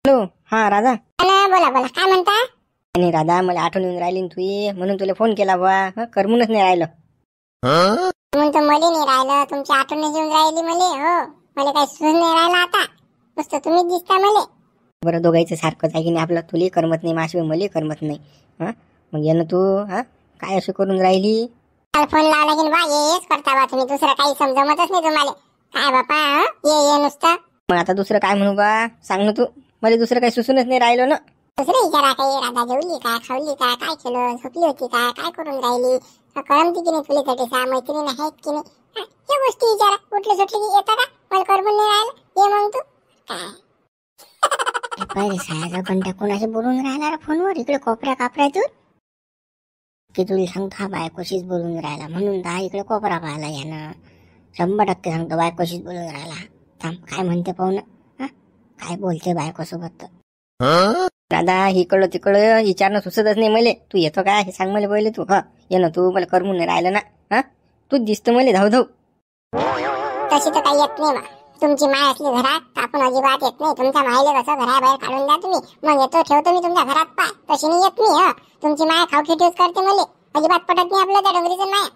Hello, हा राधा. बोला बोला, काय म्हणता? नाही राधा, मला आठवण येऊन राहिली तुझी, म्हणून तुला फोन केला बुवा. करमूनच नाही राहिलं. म्हणून तर मला नाही राहिलं, तुमची आठवण येऊन राहिली मला. हो, मला काही सुचून नाही राहिलं आता. नुसतं तुम्हीच दिसता मला. बरं, दोघांचं सारखंच आहे की नाही आपलं. तुला करमत नाही, माझ्याशिवाय मला करमत नाही. मग ये ना तू. काय असं करून राहिली? काल फोन लावला की बा येच करता बा तुम्ही, दुसरं काही समजमतच नाही तुम्हाला. काय बापा, ये नुसतं. मग आता दुसरं काय म्हणू बा, सांग ना तू. मला दुसरं काही सुचूनच नाही राहिलं ना. दुसरं विचारा, काही राधा जेवली काय, खावली काय, काय केलं, झोपली होती काय, काय करून राहिली, करमती की नाही तुला, साठी मैत्रिणी आहेत की नाही, या गोष्टी विचारा. उठले सुटले की येतं का, मला करमून नाही राहिलं, ये मग तू काय. पहिले सायाचा घंटा कोणाशी बोलून राहिला फोनवर, इकडे कोपऱ्या कापऱ्यातून. की तुला सांगतो, हा बायकोशीच बोलून राहिला म्हणून दहा इकडे कोपरा पाहिला यानं. 100% सांगतो, बायकोशीच बोलून राहिला. थांब, काय म्हणते पाहू ना, काय बोलते बायकोसोबत. राधा, इकडं तिकडं विचारणं सुचतच नाही मला. तू येतो काय हे सांग मला पहिले तू. ये ना तू, मला करमून नाही राहिलं ना. तूच दिसतं मला धाव धाव. तशी तर काही येत नाही बा. तुमची माय असली घरात तर आपण अजिबात येत नाही. तुमच्या मायले कसं घराबाहेर काढून द्या तुम्ही, मग येतो ठेवतो मी तुमच्या घरात पाय. तशी नाही येत मी. तुमची माय खावखिटीच करते मला, अजिबात पटत नाही आपल्या त्या डोंगरीचं माय.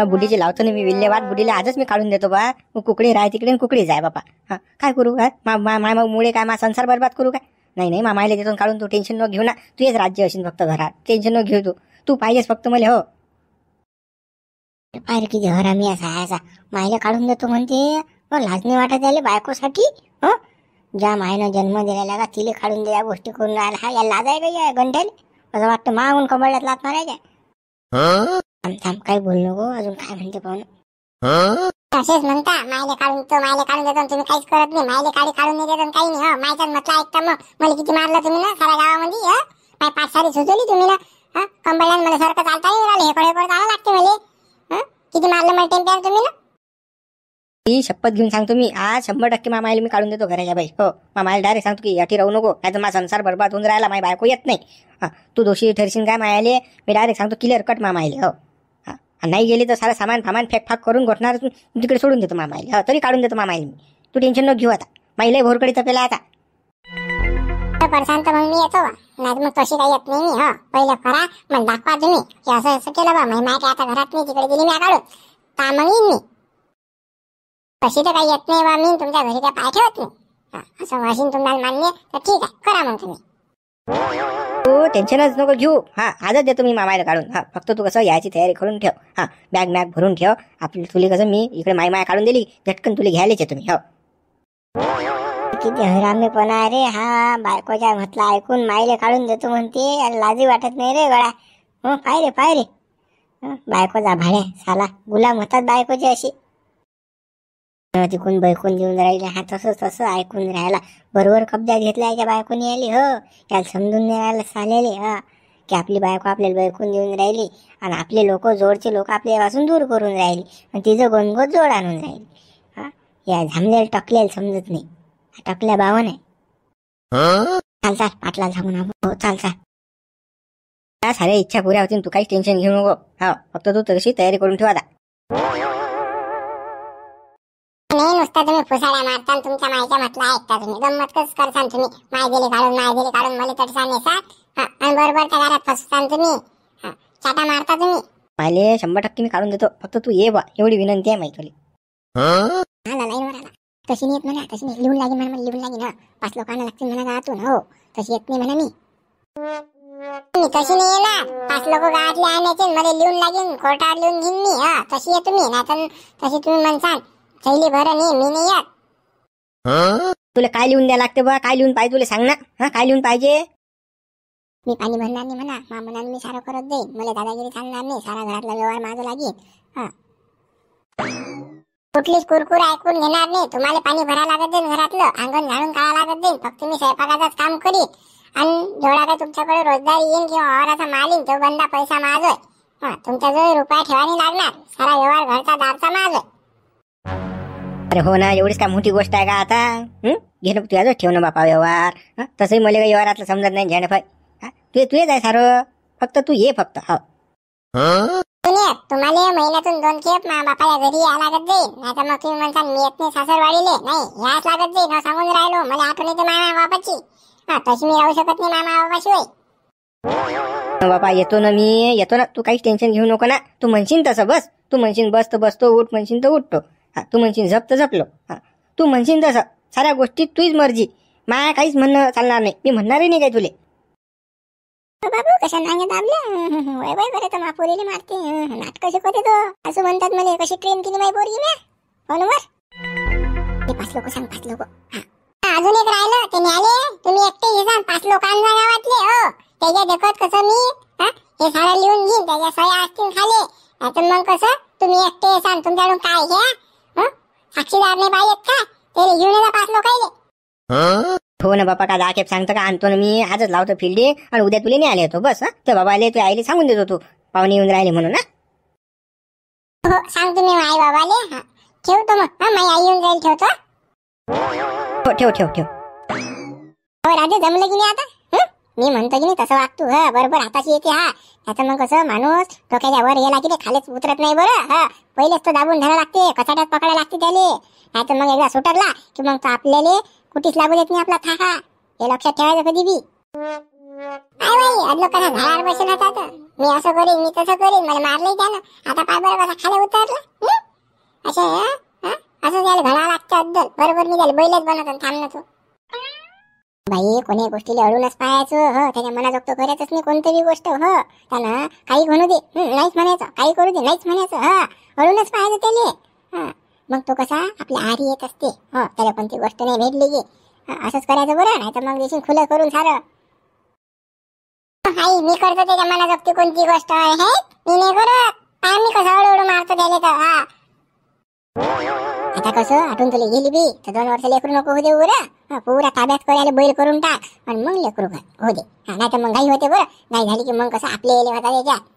बुडीची लावतो ना मी विल्हेवाट. बुडीला आजच मी काढून देतो बा. कुकडी राह तिकडे, कुकडी जाय बापा. काय करू काय माय मुळे काय मा संसार बरबाद करू काय? नाही मायला तिथून काढून तू टेन्शन न घेऊ ना. तू हेच राज्य असेल फक्त घरात, टेन्शन न घेऊ. तू पाहिजेस फक्त मला. हो, पाहिजे किती हरामी असा सायाचा. मायला काढून देतो म्हणते, लाज नाही वाटत यायला बायकोसाठी. ज्या मायनं जन्म दिलेला का तिले काढून द्या गोष्टी करून राहिला. हा, या लाज आहे का या गंठ्याला? असं वाटतं मागून कमळल्यात लात मारायच्या. थांब, काही बोल नको. अजून काय म्हणते पाहू ना. तसेच म्हणता, मायले काढून देतो, तुम्ही काहीच करत नाही. मायले काढून नाही देतो काही नाही. मायचाच म्हटलं ऐकता. मग मला किती मारलं तुम्ही ना साऱ्या गावामध्ये. माय 5 सारी सुचवली तुम्ही ना. कंबळल्यान मला सारखं चालता नाही राहिलं, हेकडे चालावं लागते मला. किती मारलं मला टेम्पियर तुम्ही ना. ही शपथ घेऊन सांगतो मी, आज 100% मामाला मी काढून देतो घराच्या बाई. हो, मामाला डायरेक्ट सांगतो की याठी राहू नको, नाही तर माझा संसार बरबाद होऊन राहिला. माझी बायको येत नाही. तू दोषी ठरशील काय मायाले? मी डायरेक्ट सांगतो क्लिअर कट मामाले. हो, नाही गेली तर सारा सामान फेकफाक करून घोटणार तिकडे सोडून देतो मामाले. तरी काढून देतो मामाले मी. तू टेन्शन न घेऊ आता. माईला भोरकडी तपेला आता. परेशान तर मग मी येतो बा, नाही मग तशी काही येत नाही मी. पहिलं करा, मग दाखवा तुम्ही की असं असं केलं बा. माय काय आता घरात नाही, तिकडे गेली मी काढून, का मग येईन मी. तशी तर काही येत नाही बा. मी तुमच्या घरी काय पाय ठेवत नाही. असं वाशीन तुम्हाला मान्य तर ठीक आहे, करा मग तुम्ही. तू टेन्शनच नको घेऊ. आजच देतो मी मामाला काढून. फक्त तू कसं यायची तयारी करून ठेव. बॅग भरून ठेव आपली. तुला कसं मी इकडे माय काढून दिली, झटकन तुला घ्यायलाच आहे तुम्ही. हो, किती हरामीपणा रे हा. बायकोच्या म्हटलं ऐकून मायले काढून देतो म्हणते, लाजी वाटत नाही रे गळा. पाय रे बायकोचा भाड्या साला. गुलाम होतात बायकोची अशी. तिकून बैकून देऊन राहिले. हा, तसं ऐकून राहिला. बरोबर कब्जात घेतलाय त्या बायकोनी यायली. हो, त्याला समजून नाही राहिलं सालेले. की आपली बायको आपल्याला बैकून देऊन राहिली आणि आपले लोक, जोडचे लोक आपल्यापासून दूर करून राहिली आणि तिचं गोनगोत जोड आणून राहिली. या झामलेला टकलेला समजत नाही. टकल्या बावन आहे. चाल पाटला सांगून. हो, चाल. साऱ्या इच्छा पुऱ्या होतील. तू काही टेन्शन घेऊ नको. फक्त तू तशी तयारी करून ठेव आता. नाही, नुसता तुम्ही फुसाड्या मारता, तुमच्या मायच्या म्हटलं ऐकता तुम्ही. गंमत कसं करसान तुम्ही. माय गेली काढून मला तरी सांगेसा. आणि बरोबर त्या घरात फसतान तुम्ही. चाटा मारता तुम्ही. मायले 100% मी काढून देतो. फक्त तू ये बा, एवढी विनंती आहे माहिती तुला. लाईनवर आला. तशी नाही येत म्हणा, तशी नाही. लिहून लागेल म्हणा, लिहून लागेल. 5 लोकांना लागतील म्हणा गावातून. हो, तशी येत नाही म्हणा मी. तशी नाही येणार. 5 लोक गावातले आणायचे, मला लिहून लागेल, कोर्टावर लिहून घेईन मी. तशी येतो मी. नाही तर तशी तुम्ही म्हणसान थैली भर नाही, मी नाही येत. तुला काय लिहून द्या लागते बा? काय लिहून पाहिजे तुला सांग ना. काय लिहून पाहिजे? मी पाणी भरणार नाही म्हणा. मामूला मी सारं करत जाईन. मला दादागिरी चालणार नाही. सारा घरातला व्यवहार माझा लागेल. कुठलीच कुरकुर ऐकून घेणार नाही. तुम्हाला पाणी भरा लागत जाईल, घरातलं अंगण झाडून काढा लागत जाईल. फक्त मी स्वयंपाकाचंच काम करीन. आणि जेवढा काय तुमच्याकडे रोजगारी येईन किंवा वावराचा माल येईन, तो बंदा पैसा माझोय. तुमच्या जवळ रुपया ठेवानी लागणार. सारा व्यवहार घरचा दारचा माझोय. अरे हो ना, एवढीच काय मोठी गोष्ट आहे का आता? घे ना तुझ्याजवळ ठेव ना बापा व्यवहार. तसंही मला काही व्यवहारातलं समजत नाही. झेंड तू येत आहे सारं. फक्त तू ये फक्त. हो, तुम्हाला महिन्यातून 2 खेप मा बापाच्या घरी या लागत जाईल, नाही तर मग तुम्ही म्हणता मी येत नाही सासरवाडीले, नाही याच लागत जाईल ना, सांगून राहिलो मला आठवण येते मामा बापाची. तशी मी राहू शकत नाही मामा बापाशिवाय. बापा येतो ना, मी येतो ना, तू काहीच टेन्शन घेऊ नको ना. तू म्हणशील तसं बस, तू म्हणशील बस तर बसतो, उठ म्हणशील तर उठतो. तू म्हणशील झप तर झपलो. तू म्हणशील तसं साऱ्या गोष्टीत तुझीच मर्जी, माया काहीच म्हणणं चालणार नाही. मी म्हणणारही नाही काय तुले. बाबू कशा नांगे दाबल्या, वय वय बरे तर मापोरीले मारते, नाटक शिकवते तो असं म्हणतात मला. कशी ट्रेन केली माही पोरगी म्या फोनवर. ते 5 लोक सांग, 5 लोक. अजून एक राहिलं, ते न्याले तुम्ही एकटे हे सांग 5 लोकांना गावातले. हो त्याच्या देखत कसं मी हे सारं लिहून घेईन, त्याच्या सह्या असतील खाली. नाहीतर मग कसं तुम्ही एकटे सांग, तुमच्याकडून काय घ्या साक्षीदार नाही पाहिजेत का, ते घेऊन येता 5 लोकांले. हो ना बापा, का 10 खेप सांगतो का, आणतो ना मी. आजच लावतो फिल्डी आणि उद्या तुला नाही आले होतो बस. ते बाबा आले, तू आईले सांगून देतो, तू पाहुणे येऊन राहिले म्हणून ना. हो सांग तुम्ही आई बाबाले. ठेवतो मग, माझी आई येऊन जाईल, ठेवतो. हो ठेव ठेव ठेव. हो राजे जमलं की नाही आता. मी म्हणतो की नाही तसं वागतो. बरोबर हाताशी येते. त्याचं मग कसं माणूस डोक्याच्या वर गेला की ते खालीच उतरत नाही. बरं पहिलेच तो दाबून धरायला लागते, कचाट्यात पकडायला लागते त्याले. नाहीतर मग एकदा सुटरला की मग तो आपल्याला कुठेच लागू देत नाही आपला थाका. हे लक्षात ठेवायचं कधी बी. काय बाई अदलो कसा झाडावर बसेल होता तर मी असं करीन, मी तसं करीन, मला मारलंय त्यानं. आता पाय बरं कसा खाली उतरला. असं त्याला घडा लागतं अद्दल. बरोबर मी त्याला बैलच बनवतो, थांबणं तो. बाई कोणी गोष्टीला अडूनच पाहायचं. त्याच्या मनाजोगतं करायचंच नाही कोणतरी गोष्ट. त्यानं काही म्हणू दे, नाहीच म्हणायचं, काही करू दे, नाहीच म्हणायचं. अडूनच पाहायचं त्याले. मग तो कसा आपल्या आरी येत असते. त्याला कोणती गोष्ट नाही भेटली की असंच करायचं. बरं नाही तर मग देशील खुलं करून सारं. आई मी करतो त्याच्या मनाजोगती कोणती गोष्ट आहे, मी नाही करत. मी कसं हळूहळू मारतो त्याला तर. आता कसं आठवून तुला गेली बी तर 2 वर्ष लेकरू नको होते. बरं पुरा ताब्यात करायला बैल करून टाक आणि मग लेकरू हो दे. नाही तर मग घाई होते. बरं नाही झाली की मग कसं आपले येले होता त्याच्यात.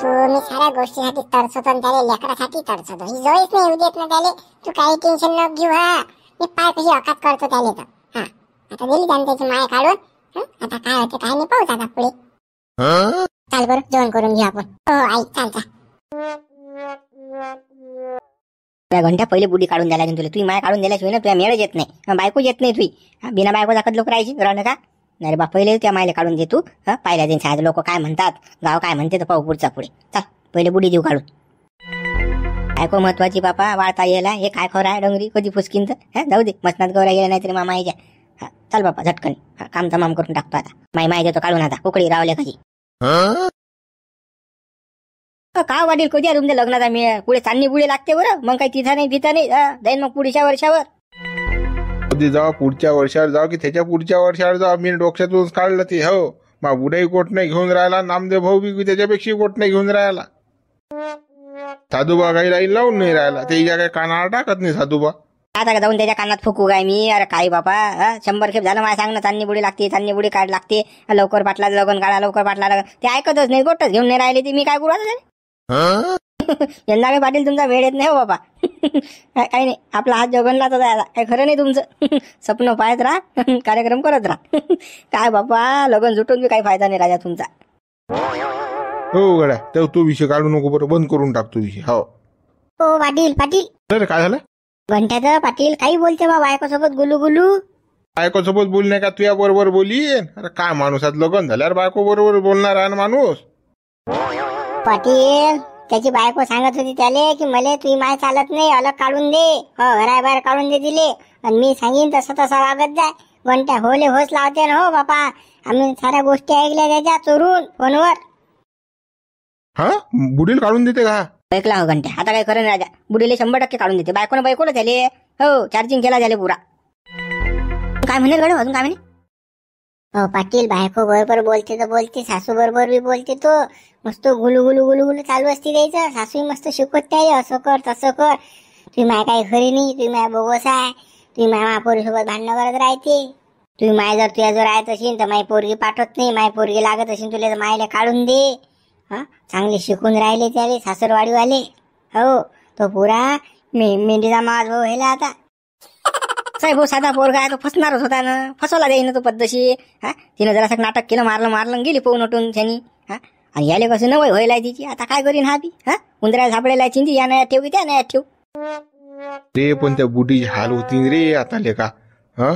तू मी साऱ्या गोष्टीसाठी तडसतो, त्याला लेकरासाठी तडसतो. ही जोईच नाही येऊ देत ना त्याले. तू काही टेन्शन न घेऊ. मी पाय कशी अकात करतो त्याले तर. आता दिली त्याने त्याची माय काढून. आता काय होते काय नाही पाहू आता पुढे. चाल बरं जेवण करून घेऊ आपण. हो आई चाल चाल. त्या घंट्या पहिले बुडी काढून द्यायला तुला. तुझी माय काढून दिल्याशिवाय ना तुला मेळच येत नाही. बायको येत नाही तुझी. बिना बायको दाखत लोक राहायची रण का नाही रे बा. पहिले त्या मायला काढून दे तू. पाहिल्या दिन साहेब लोक काय म्हणतात, गाव काय म्हणते तर पाहू पुढचा पुढे. चल पहिले बुडी देऊ काढून. बायको महत्वाची बापा. वाळता यायला हे काय खरं आहे डोंगरी कधी फुसकीन तर. जाऊ दे मसनात गौरा गेला नाही तरी मामा यायच्या. चल बापा झटकन काम तमाम करून टाकतो आता. माय देतो काढून आता उकडी रावल्या कधी. का वाढील कधी तुमच्या लग्नाचा मी पुढे चांदणी बुडी लागते. बरं मग काही तिथं नाही तिथं नाही जाईन मग पुढच्या वर्षावर. कधी जाऊ पुढच्या वर्षावर जाऊ की त्याच्या पुढच्या वर्षावर जाऊ. मी डोक्यातून काढलं ते. हो मा बुडाई कोट नाही घेऊन राहिला. नामदेव भाऊ बी त्याच्यापेक्षा कोट नाही घेऊन राहिला. साधूबा काही राहील लावून नाही राहिला. ते काय कानाला टाकत नाही साधूबा. आता का जाऊन त्याच्या कानात फुकू काय मी. अरे काय बापा 100 खेप झालं मला सांगणं चांदणी बुडी लागते, चांदणी बुडी काढ लागते, लवकर पाटला लगन काढा, लवकर पाटला. ते ऐकतच नाही, गोटच घेऊन नाही राहिले. ते मी काय करू. यंदा काही पाटील तुमचा वेळ येत नाही हो बाबा. काही नाही आपला हात जगनला तर जायला काही खरं नाही तुमचं. स्वप्न पाहत राहा, कार्यक्रम करत राहा. काय बापा लगन जुटून बी काही फायदा नाही राजा तुमचा. हो गड्या तेव्हा तो विषय काढू नको. बरं बंद करून टाकतो विषय. हो पाटील पाटील काय झालं. घंट्याचं पाटील काही बोलते बा बायकोसोबत गुलू गुलू. बायकोसोबत बोलणे का तुझ्या बरोबर बोलीन. अरे काय माणूस आज लग्न झाल्यावर बायको बरोबर बोलणार आहे ना माणूस. पाटील त्याची बायको सांगत होती त्याले की मला तुझी माय चालत नाही, अलग काढून दे. घराबाहेर काढून दे दिले. आणि मी सांगीन तसं तसं वागत जाय. घंट्या होले होस लावते ना हो बापा. आम्ही साऱ्या गोष्टी ऐकल्या त्याच्या चोरून फोनवर. बुडील काढून देते का. ऐकला हो घंट्या. आता काय खरं राजा. बुडीले 100% काढून देते. बायकोनं बायकोला झाले. हो चार्जिंग केला झाले पुरा. काय म्हणेल गड अजून काय म्हणे. पाटील बायको बरोबर बोलते तर बोलते, सासू बरोबर बी बोलते. तो मस्त गुलू गुलू गुलू गुलू चालू असते द्यायचं. सासू मस्त शिकवत त्याला असं कर तसं कर. तुम्ही माय काही खरी नाही, तुम्ही माय बोगस आहे. तुम्ही माय महापोरीसोबत भांडणं करत राहते. तुम्ही माय जर तुझ्या जर राहत असेल तर माय पोरगी पाठवत नाही. माय पोरगी लागत असेल तुला तर मायला काढून दे. चांगले शिकून राहिले त्याले सासरवाडीवाले. हो तो पुरा मेंढीचा माज भाऊ व्हायला आता. साहेब साधा पोरगा आहे तो फसणारच होता ना. फसवला जाईन तो पद्धतशी. तिने जरासं नाटक केलं, मारलं गेली पळून उठून त्यांनी. आणि याले कसं नवय व्हायला तिची. आता काय करीन हा बी? हा उंदराला सापडेला चिंती, या नाही ठेव की त्या नाही ठेव. रे पण त्या बुढीची हाल होती रे आता लेका.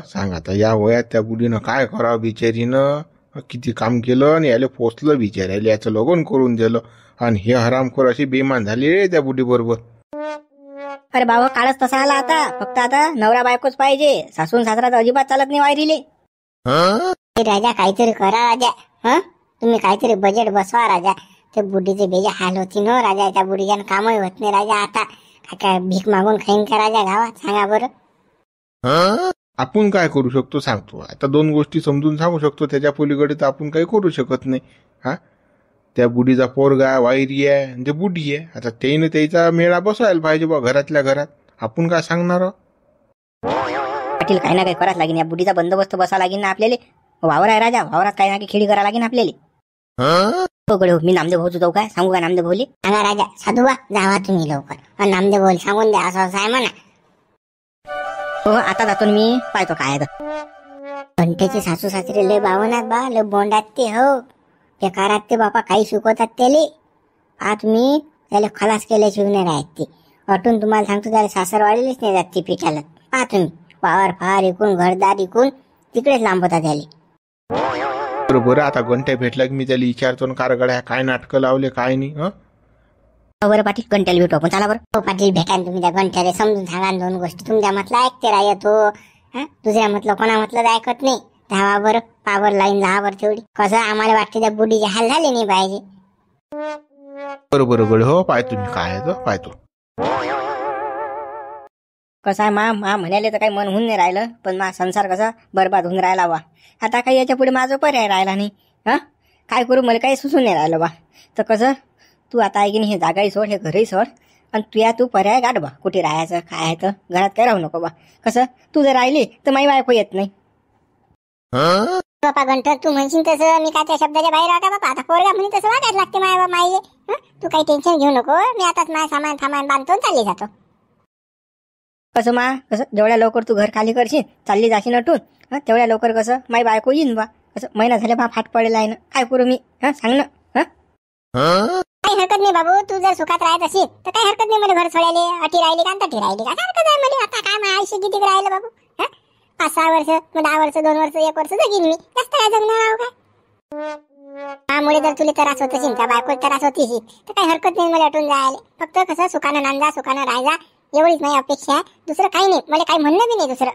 सांग आता या वयात त्या बुढीनं काय करावं बिचारीनं. किती काम केलं आणि याले पोचलं बिचारायला, याचं लग्न करून दिलं आणि हे हरामखोर अशी बेमान झाली रे त्या बुढी बरोबर. अरे बाबा काळच तसा आला आता. फक्त आता नवरा बायकोच पाहिजे, सासून सासरा तर अजिबात चालत नाही वायरीले. राजा काहीतरी करा राजा. तुम्ही काहीतरी बजेट बसवा राजा. ते बुढीचे बेजा हाल होती ना राजा. त्या बुढीच्यानं कामही होत नाही राजा. आता काय भीक मागून खाईन का राजा गावात? सांगा बरं. आपण काय करू शकतो सांगतो. आता 2 गोष्टी समजून सांगू शकतो, त्याच्या पलीकडे तर आपण काही करू शकत नाही. त्या बुढीचा पोरगा वायरी आहे आणि ते बुढी आहे. आता त्यानं त्याचा मेळा बसवायला पाहिजे बा घरातल्या घरात. आपण काय सांगणार? पाटील काही ना काही करावं लागेल. या बुढीचा बंदोबस्त बसा लागेल ना आपल्याला. वावर आहे राजा, वावरात काही ना काही खेळी करा लागेल आपल्याला. हो गडे, मी नामदेव भाऊ जाऊ काय? सांगू का नामदेव भाऊले? सांगा राजा. साधूबा जावा तुम्ही लवकर आणि नामदेव बोल सांगून द्या असं असं आहे म्हणा. हो आता जातो मी, पाहतो काय आहे. घंटेचे सासू सासरे लय बावनात बा, लय बोंडात ते. हो ते कारात ते बापा काही शिकवतात त्याले. तुम्ही त्याला खलास केल्याशिवाय नाही राहत ते. अटून तुम्हाला सांगतो त्याला सासरवाडीलाच नाही जात ती पिठाला. तुम्ही वावर फार इकून घरदार इकून तिकडेच लांबता त्याले. बरोबर. आता घंट्या भेटला की मी त्याला विचारतो ना, कारगड्या काय नाटकं लावले काय नाही. बरं पाटील, घंट्याला भेटू आपण. चला बरं. हो पाटील भेटा तुम्ही त्या घंट्याला, समजून सांगा 2 गोष्टी. तुमच्या म्हटलं ऐकते राहत हो. दुसऱ्या म्हटलं कोणा म्हटलं ऐकत नाही. धावा बरं, पावर लाईन जावर तेवढी. कसं आम्हाला वाटते त्या बुढीचे हाल झाले नाही पाहिजे. बरोबर गड. हो पाहतो मी काय आहे पाहतो. कसं आहे मा म्हणाले तर काही मन होऊन नाही राहिलं, पण मा संसार कसा बरबाद होऊन राहिला बा. आता काही याच्या पुढे माझं पर्याय राहिला नाही. काय करू मला काही सुचून नाही राहिलं बा. तर कसं तू आता आहे की नाही, हे जागाही सोड, हे घरही सोड आणि तू पर्याय गाठ बा. कुठे राहायचं काय आहे तर घरात काय राहू नको बा. कसं तू जर राहिली तर माझी बायको येत नाही. बापा घंटर तू म्हणशील तसं मी काय त्या शब्दाच्या बाहेर राहता बापा. आता पोरगा म्हणे तसं वागायला लागते माय माईले. तू काही टेन्शन घेऊ नको. मी आताच माझं सामान बांधतो चालली जातो. कसं कसं जेवढ्या लवकर तू घर खाली करशील, चालली जाशील नटून, तेवढ्या लवकर कसं माझी बायको येईन बा. कसं महिना झाला बा फाट पडेला आहे ना. काय करू मी? सांग ना. काही हरकत नाही बाबू. तू जर सुखात राहत असेल तर काही हरकत नाही. मला घर सोडायला अटी राहिली का तटी राहिली का हरकत आहे मला. आता काय माझं आयुष्य किती राहिलं बाबू? 5-6 वर्ष, 10 वर्ष, 2 वर्ष, 1 वर्ष जगीन मी. जास्त काय जगणार आहो काय? त्यामुळे जर तुला त्रास होत असेल, त्या बायकोला त्रास होती तर काही हरकत नाही मला अटून जायला. फक्त कसं सुखानं नांदा, सुखानं राहायचा एवढीच माझी अपेक्षा आहे. दुसरं काही नाही. मला काही म्हणणं बी नाही दुसरं.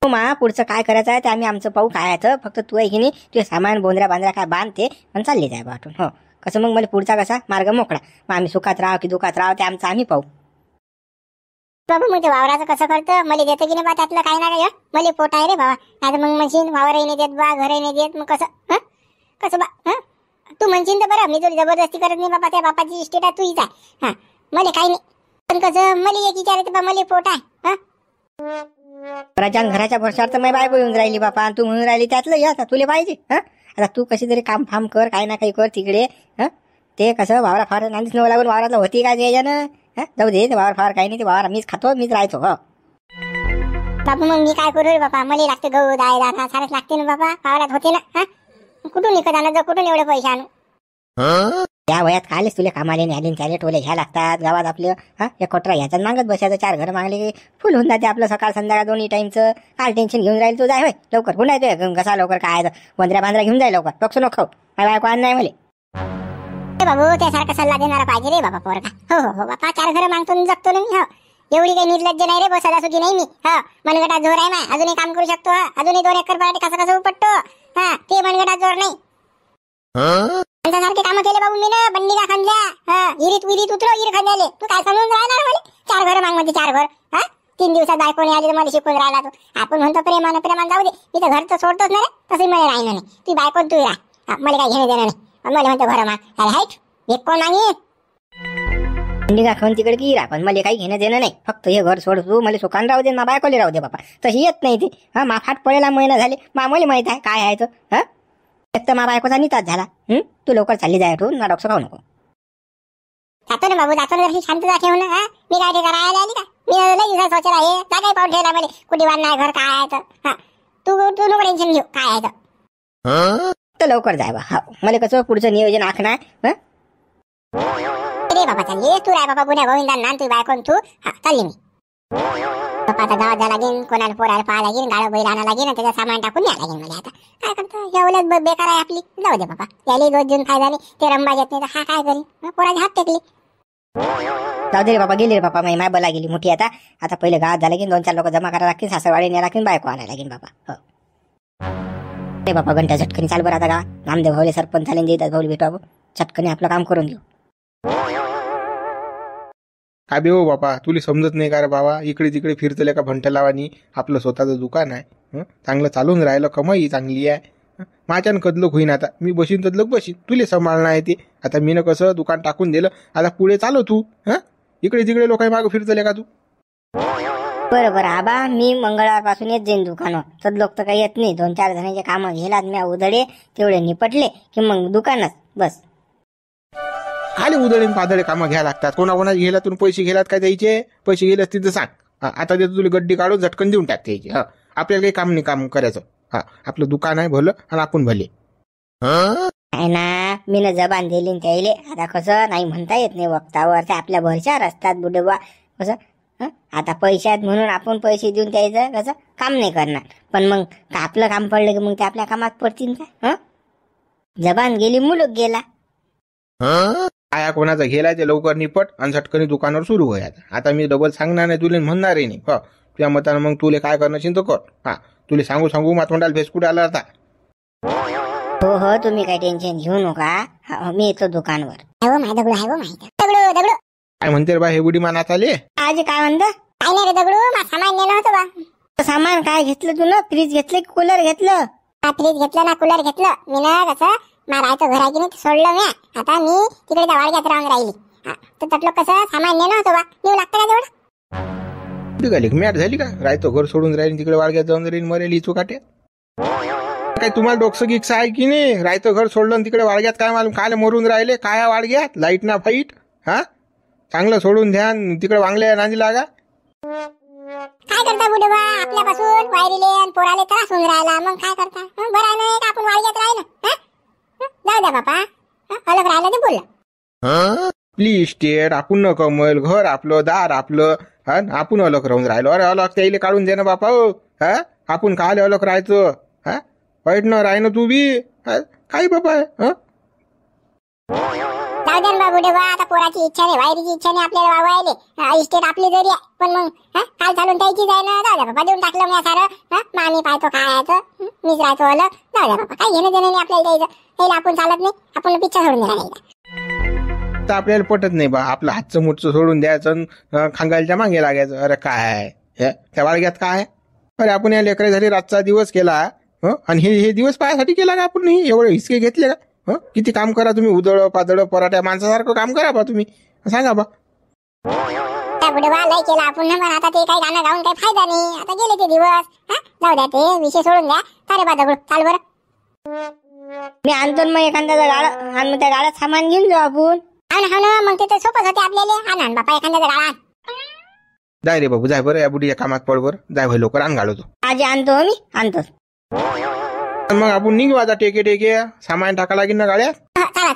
हो पुढचं काय करायचं आहे ते आम्ही आमचं पाहू. काय आहे फक्त तू आहे की नाही, तुझे सामान बोंद्र्या बांद्र्या काय बांधते आणि चालली जाय बाटून. हो कसं मग मला पुढचा कसा मार्ग मोकळा. मग आम्ही सुखात राहू की दुखात राहू ते आमचं आम्ही पाहू. बाबा मग ते वावराचं कसं करतं मला देतं की नाही बा त्यातलं काही ना काही. मला पोट आहे रे बाबा. आता मग म्हणशील वावरही नाही देत बा, घरही नाही देत. मग कसं कसं बा तू म्हणशील तर बरं, मी तुला जबरदस्ती करत नाही बाबा. त्या बापाची इस्टेट आहे तुझीच आहे. मला काही नाही. पण कसं मला एक विचारायचं बा, मला पोट आहे. घराच्या भरशावर तर माझी बायको येऊन राहिली बापा. तू म्हणून राहिली त्यातलं या तुला पाहिजे. आता तू कशी तरी काम फाम कर, काही ना काही कर तिकडे. ते कसं वावरा फार नांदीच नवं लागून वावरातलं होती काय त्याच्यानं. जाऊ दे ते वावर फार काही नाही. ते वावर मीच खातो, मीच राहतो. हो बाबा मग मी काय करू रे बाबा. मला लागते गहू डाळ दाणा सारच लागते ना बाबा. वावरात होते ना. कुठून विकत आणत जा, कुठून एवढे पैसे आणू. त्या वयात कालेच तुला कामाले न्याले त्याले टोले घ्या लागतात गावात. आपलं एक कोटरा ह्याच्यात मागत बसायचं. 4 घर मागले की फुल होऊन जाते आपलं सकाळ संध्याकाळ दोन्ही टाईमचं. काय टेन्शन घेऊन राहील तू जाय होय लवकर. पुन्हा येतोय कसा लवकर काय वंद्र्या बांद्र्या घेऊन जाय लवकर. टोकसू नको खाऊ. मला बायको आण नाही मला. बाबू त्यासारखा सल्ला देणारा पाहिजे रे बाबा पोरगा. हो बापा 4 घर मागतो जगतो ना मी. एवढी काही निर्लज्ज नाही रे बसा सुखी नाही मी. मनगटा जोर आहे ना. अजूनही काम करू शकतो. अजूनही 2 एकर पराठी कसं उपटतो. ते मनगटा जोर नाही. सारखे कामं केले बाबू मी ना. बंडिगा खांदल्या, विहिरीत उतरो विहीर खांद्याले. तू काय समजून राहणार मला? 4 घर माग म्हणजे 4 घर. 3 दिवसात बायकोणी आली तर मला शिकून राहिला. तू आपण म्हणतो प्रेमान जाऊ दे. मी तर घर तर सोडतोच ना रे. तसंही मला राहिलं नाही. ती बायको तू राह. मला काही घेणं देणं नाही. मला म्हणतो घर माग. अरे हाईट एक कोण मागे बंडिगा खाऊन तिकडे की रा. पण मला काही घेणं देणं नाही. फक्त हे घर सोड तू. मला सुखान राहू दे. मा बायकोले राहू दे बापा. तशी येत नाही ते. मा फाट पडेला महिना झाले. मला माहित आहे काय आहे तर. एक तर मा बायकोचा निताच झाला. तू लवकर चालली जाय ठेवून ना डॉक्टर खाऊ नको. जातो ना बाबू जातो ना. जशी शांतता ठेव ना. मी काय ते करायला आली का? मी लई दिवसा सोचला आहे. जागाही पाहून ठेवला मला. कुठे बांधणार घर काय आहे तर. तू नको टेन्शन घेऊ काय आहे तर. तर लवकर जाय बा. हा मला कसं पुढचं नियोजन आखणं आहे. रे बाबा चालली तू राय बाबा गुन्हा गोविंदांना तू बायकोन तू हा चालली मी बाबा आता गावात जा लागेल कोणाला पोराला पाहा लागेल गाडं बैल आणा लागेल त्याचं सामान टाकून द्या लागेल मला आता काय करतो एवढंच बेकार आहे आपली जाऊ दे बाबा याला रोज देऊन फायदा नाही ते रंबा येत नाही तर हा काय करी पोराचे हात टेकली जाऊ दे रे बाबा गेली रे बाबा माय बला गेली मोठी आता. आता पहिले गावात झालं की 2-4 लोक जमा करायला लागतील सासरवाडी न्या लागतील बायको आणायला लागेल बाबा. हो रे बाबा घंटा झटकनी चाल बरं आता गावात. नामदेव भाऊले सरपंच झाले देतात भाऊले भेटू आपण चटकनी आपलं काम करून घेऊ. काय बे हो बाबा तुला समजत नाही का रे बाबा इकडे तिकडे फिरतले का भंट लावानी आपलं स्वतःचं दुकान आहे. चांगलं चालून राहिलं कमाई चांगली आहे. माझ्यानं कदलोक होईन आता मी बशीन तदलोक बशीन तुले सांभाळणं आहे ते. आता मीनं कसं दुकान टाकून दिलं आता पुढे चालव तू. इकडे तिकडे लोक मागं फिरतले का तू. बरं आबा मी मंगळवारपासून येत जाईन दुकानावर. तदलोक तर काही येत नाही. 2-4 जणांचे कामं घेलात मी उधळे तेवढे निपटले की मग दुकानच बस. खाली उधळीन पादळे कामं घ्या लागतात. कोणाकोणा गेल्यातून पैसे गेलात काय द्यायचे पैसे गेले असतील तर सांग. आता देतो तुला गड्डी काढून झटकन देऊन टाकते यायची. आपल्याला काही काम नाही काम करायचं. आपलं दुकान आहे भलं आणि आपण भले. काय ना मी न जबान दिली त्याईले. आता कसं नाही म्हणता येत नाही वक्तावर ते आपल्या भरशावर असतात बुडबा कसं. आता पैशात म्हणून आपण पैसे देऊन द्यायचं कसं काम नाही करणार. पण मग आपलं काम पडलं की मग ते आपल्या कामात पडतील का. जबान गेली मुलूक गेला. आया कोणाचा गेला ते लवकर निपट आणि झटकनी दुकानावर सुरू होया. आता मी डबल सांगणार नाही तुला म्हणणारही नाही. तुझ्या मतानं मग तुला काय करणं चिंता कर. तुला सांगू मा तोंडाला फेसकुट आला आता. हो तुम्ही काही टेन्शन घेऊ नका. मी येतो दुकानवर. दगडू काय म्हणते रे बा हे बुडी मानात आले. आज काय म्हणतं काय नाही रे दगडू मा सामान नेलं होतं बा. सामान काय घेतलं तू ना फ्रीज घेतलं की कूलर घेतलं. फ्रीज घेतलं ना कूलर घेतलं मी ना कसं राहायचं घर आहे की नाही सोडलं मी. आता मी तिकडे त्या वाडग्यात राहून राहिली तर त्यातलं कसं सामान नेलं होतं बा. नेऊ लागतं का तेवढं. मॅट झाली का राहतो घर सोडून राहील तिकडे वाडग्यात जाऊन राहील मरेल इचू काटे. काय तुम्हाला डोकसं गिक्स आहे की नाही. राहतो घर सोडलं तिकडे वाडग्यात काय मालूम काय मरून राहिले काय वाडग्यात लाईट ना फाईट. चांगलं सोडून द्या तिकडे वांगल्या नांदी लागा. काय करता बुडे बा आपल्यापासून वायरीले आणि पोराले त्रास होऊन राहिला मग काय करता. बरं नाही का आपण वाडग्यात राहिलो. जाऊ द्या बापा अलग राहिलं ते बोललं. प्लीज स्टेट आपण न कमल घर आपलं दार आपलं आपण अलग राहून राहिलो. अरे अलग त्याला काढून दे ना बापा. आपण काले अलग राहायचं. वाईट न राह ना तू बी काय बापा. जाऊ द्या बाबू बा आता पोराची इच्छा नाही वायरीची इच्छा नाही आपल्याला वावायले इस्टेट आपली जरी आहे पण मग काल चालून द्यायची जाय ना. जाऊ द्या बाबा देऊन टाकलं मी सारं. मामी पाहतो काय आहे मीच राहतो अलग. जाऊ द्या बाबा काय घेणं देणं नाही आपल्याला द्यायचं. हे आपण चालत नाही आपण पिच्छा सोडून देणार नाही. तर आपल्याला पटत नाही बा. आपलं हातचं मुठचं सोडून द्यायचं खांगायच्या मागे लागायचं. अरे काय त्या वाळग्यात काय. अरे आपण या लेकरासाठी रातचा दिवस केला आणि हे दिवस पायासाठी केला का आपण. एवढे हिसके घेतले का. किती काम करा तुम्ही उदळ पादळ पराठ्या माणसासारखं काम करा बा तुम्ही सांगा बा. बुडे बा लय केला आपण ना पण आता ते काही गाणं गाऊन काही फायदा नाही. आता गेले ते दिवस. जाऊ द्या ते विषय सोडून द्या. अरे बा दगड चाल बरं. मी आणतो मग एखाद्याचा गाळा आणि त्या गाळ्यात सामान घेऊन जाऊ आपण. हा ना मग ते सोपच होते आपल्याला. आण बापा एखाद्याचा गाळा. जाय रे बाबू जाय बरं या बुडीच्या कामात पड बरं. जाय भाई लवकर आण घालवतो. आजी आणतो मी आणतो. मग आपण निघू आता टेके सामान टाका लागेल ना गाड्यात. चला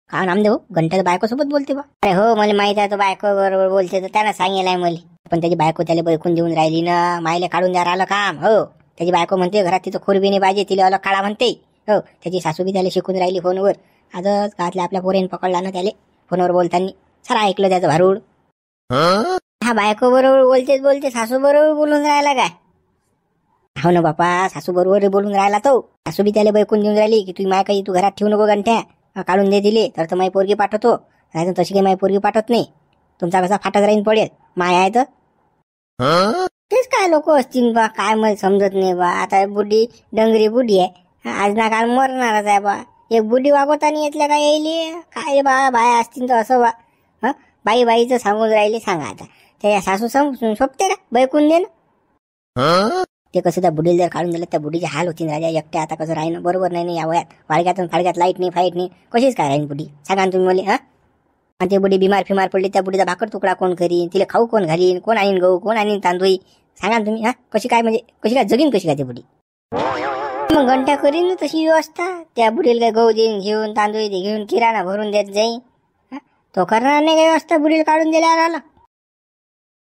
का नामदेव घंट्याच्या बायको सोबत बोलते बा. अरे हो मला माहित आहे तो बायको बरोबर बोलते तर त्यानं सांगेलाय मला. पण त्याची बायको त्याला बैकून देऊन राहिली ना. मायले काढून द्या राहिलं काम. हो त्याची बायको म्हणते घरात तिथं खोरबी नाही पाहिजे तिला अलग काढा म्हणते. हो त्याची सासू बी त्याला शिकून राहिली फोनवर. आजच गावातल्या आपल्या पोरेन पकडला ना त्याला फोनवर बोलताना. सारा ऐकलं त्याचं भारूड. हा बायको बरोबर बोलते सासू बरोबर बोलून राहिला काय. हो ना बापा सासू बरोबर बोलून राहिला तो. सासू बी त्याला बैकून देऊन राहिली की तू माय काही तू घरात ठेवू नको घंट्या काढून दे दिले तर माई पोरगी पाठवतो. नाही तशी काही माई पोरगी पाठवत नाही. तुमचा कसा फाटत राहीन पडेल माय आहे तर. तेच काय लोक असतील बा काय मला समजत नाही बा. आता बुडी डंगरी बुडी आहे आज ना काल मरणारच आहे बा. एक बुडी वागवताना येतल्या का येईल काय बा बाया असतील तर असं बा. बाईचं सांगून राहिले सांगा आता त्या सासू समजून सोपते का बैकून दे ना. ते कसं त्या बुडीला जर काढून दिलं त्या बुडीचे हाल होतील राजा एकट्या. आता कसं राहीन बरोबर नाही या वयात वाडग्यात लाईट नाही फाईट नाही कशीच काय राहीन बुडी सांगा तुम्ही मला. आणि ते बुडी बिमार पडली त्या बुडीचा भाकर तुकडा कोण करीन तिला खाऊ कोण घालीन कोण आणीन गहू कोण आणीन तांदूळ सांगा तुम्ही. कशी काय म्हणजे कशी काय जगीन कशी काय ते बुडी. मग घंटा करीन ना तशी व्यवस्था. त्या बुडीला काय गहू देईन घेऊन, तांदूळ घेऊन, किराणा भरून देत जाईन. तो करणार नाही काय व्यवस्था बुडीला काढून दिल्यावर आला.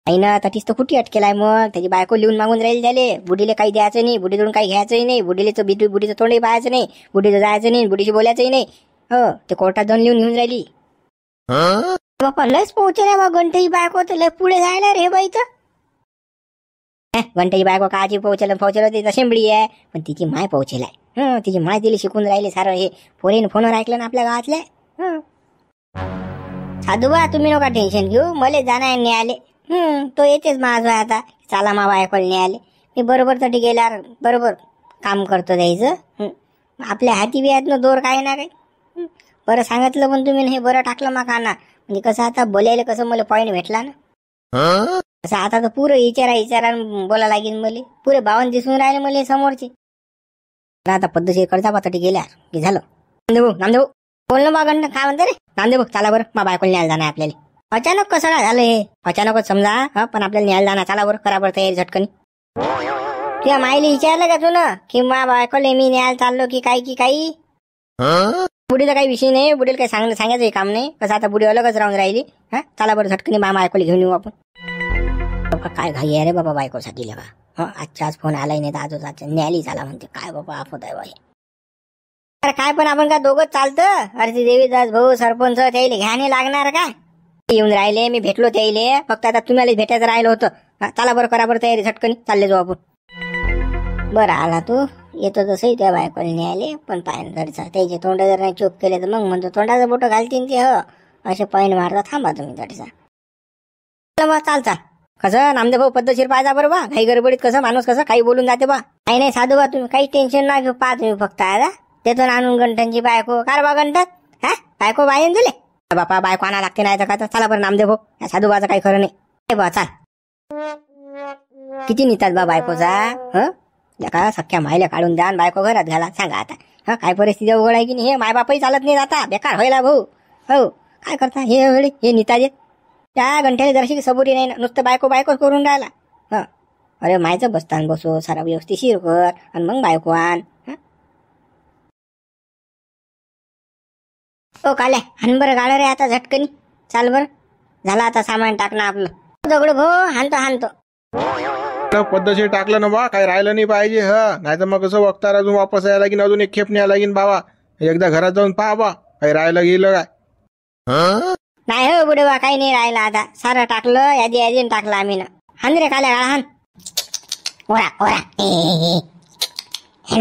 नाही ना, तटीच तर कुठे अटकेलाय. मग त्याची बायको लिहून मागून राहील त्याले. बुडीला काही द्यायचं नाही, बुडीकडून काही घ्यायचंही नाही, बुडीचं तोंडही पाहायचं नाही, बुडीचं जायचं नाही, बुडीशी बोलायचंही नाही. हो, ते कोर्टात जाऊन लिहून घेऊन राहिली. बापा लयच पोहोचलाय बा घंटेची बायको. तर लय पुढे जायला रे बाई. तर घंटेची बायको काची पोहोचलं ती तर शेंबडी आहे. पण तिची माय पोहोचलाय. तिची माय तिला शिकून राहिली सारं. हे फोन फोनवर ऐकलं ना आपल्या गावातल्या. साधूबा तुम्ही नका टेन्शन घेऊ, मला जाणार न्यायालय. तो येतेच माझा आता. चला मा बायकोला न्यायालय. मी बरोबर तटी गेल्यावर बरोबर काम करतो द्यायचं. आपल्या हाती बियातनं दोर काय ना काही. बरं सांगितलं पण तुम्ही हे बरं टाकलं मा काना. म्हणजे कसं आता बोलायला कसं मला पॉईंट भेटला ना. असं आता तर पुरं विचारा बोला लागेल मला. पुरे बावन दिसून राहिले मला समोरचे. आता पद्धतशीर करता पातटी गेल्या की झालं. नामदेव बोल ना बा गंड. काय म्हणते रे नामदेव? चला बरं मा बायकोला न्यायला जाणार आपल्याला. अचानक कसं काय झालं हे? अचानकच समजा. पण आपल्याला न्यायला जाणार. चला बरं करा बरं तयारी झटकन. तुझ्या माईला विचारलं का तू ना की मा बायकोला मी न्यायला चाललो की काही? बुडीला काही विषय नाही. बुडीला काही सांगायचं काम नाही. कसं आता बुडी अलगच राहून राहिली. चला बरं झटकनी मा बायकोला घेऊन येऊ आपण. काय घाई आहे रे बाबा बायकोसाठी लगा. आजच्या फोन आलाय नाही तर आजोचा न्यायालय झाला म्हणते. काय बाबा आफत आहे बाई. अरे काय पण आपण का दोघंच चालतं. अरे ते देवीदास भाऊ सरपंच त्याला घ्याने लागणार का? येऊन राहिले, मी भेटलो त्याले. फक्त आता तुम्हाला भेटायचं राहिलं होतं. चला बरं करा बरं तयारी झटकन. चालले जाऊ आपण. बरं आला तू. येतो तसंही त्या बायकोला न्यायले. पण पायन धडचा त्याचे तोंड जर नाही चूप केले तर मग म्हणतो तोंडाचं बोटं घालतीन ते. असे पायन मारता. थांबा तुम्ही धडचा. चालता कसं नामदेव भाऊ पद्धतशीर पाहिजा बरं बा. काही गडबडीत कसं माणूस कसं काही बोलून जाते बा. नाही साधू बा तुम्ही काही टेन्शन ना घेऊ. पहा तुम्ही फक्त आता तेथून आणून गंठनची बायको. कार बा गंठन बायको बायन दिले बापा. बायको आणा लागते नाही तर का. चला बरं नामदेव भाऊ. या साधूबाचं काही खरं नाही बा. चाल किती निघतात बा बायकोचा. का सख्या मायला काढून द्या बायको घरात घाला. सांगा आता काय परिस्थिती अवघड आहे की नाही. हे माय बापही चालत नाही आता. बेकार व्हायला भाऊ. हो काय करता हे निताजे. त्या गंठ्याला जराशी सबुरी नाही ना. नुसतं बायको करून राहिला. अरे मायचं बसतान बसो सारा व्यवस्थिशीर कर आणि मग बायको आण. ओ काल्या हान बरं गाडं रे आता झटकनी. चाल बरं झालं आता सामान टाकणं आपलं. दगड भाऊ हाणतो. पद्धतशीर टाकलं ना बा. काही राहिलं नाही पाहिजे. नाही तर मग कसं वक्तार अजून वापस यायला लागेल. अजून एक खेप न्यायला लागेल बाबा. एकदा घरात जाऊन पहा बा काही राहिलं गेलं काय. नाही हो बुडे बा काही नाही राहिलं आता. सारं टाकलं यादी टाकलं आम्ही ना. हान रे काल्या गाळा हान. ओरा हे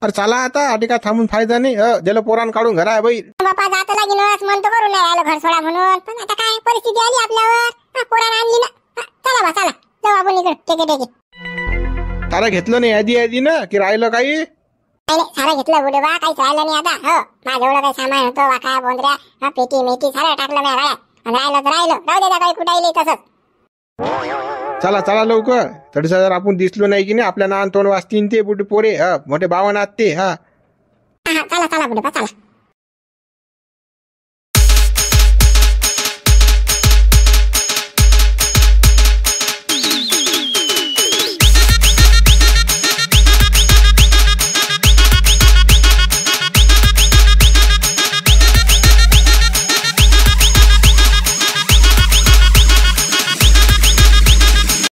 अरे चला आता आधी काय थांबून फायदा नाही. ज्याला पोरान काढून घरा आहे बाई. बापा जात लागेल म्हणतो करू नाही आलो घर सोडा म्हणून. पण आता काय परिस्थिती आली आपल्यावर. पोरानं आणली ना. चला बा चला जाऊ आपण इकडे टेके. तारा घेतलं नाही यादी ना की राहिलं काही. नाही सारं घेतलं बुडे बा. काहीच राहिलं नाही आता. माझं एवढं काही सामान होतं वाका बोंद्र्या पेटी मेटी सारं टाकलं मी गाड्या. राहिलं तर राहिलं. राहू दे काही कुठायले तसंच. चला लवकर. तरी जर आपण दिसलो नाही की नाही आपल्या नान तोंड वाचतीन ते बुडे पोरे. मोठे बावन आत ते. चला बुडे बा चला.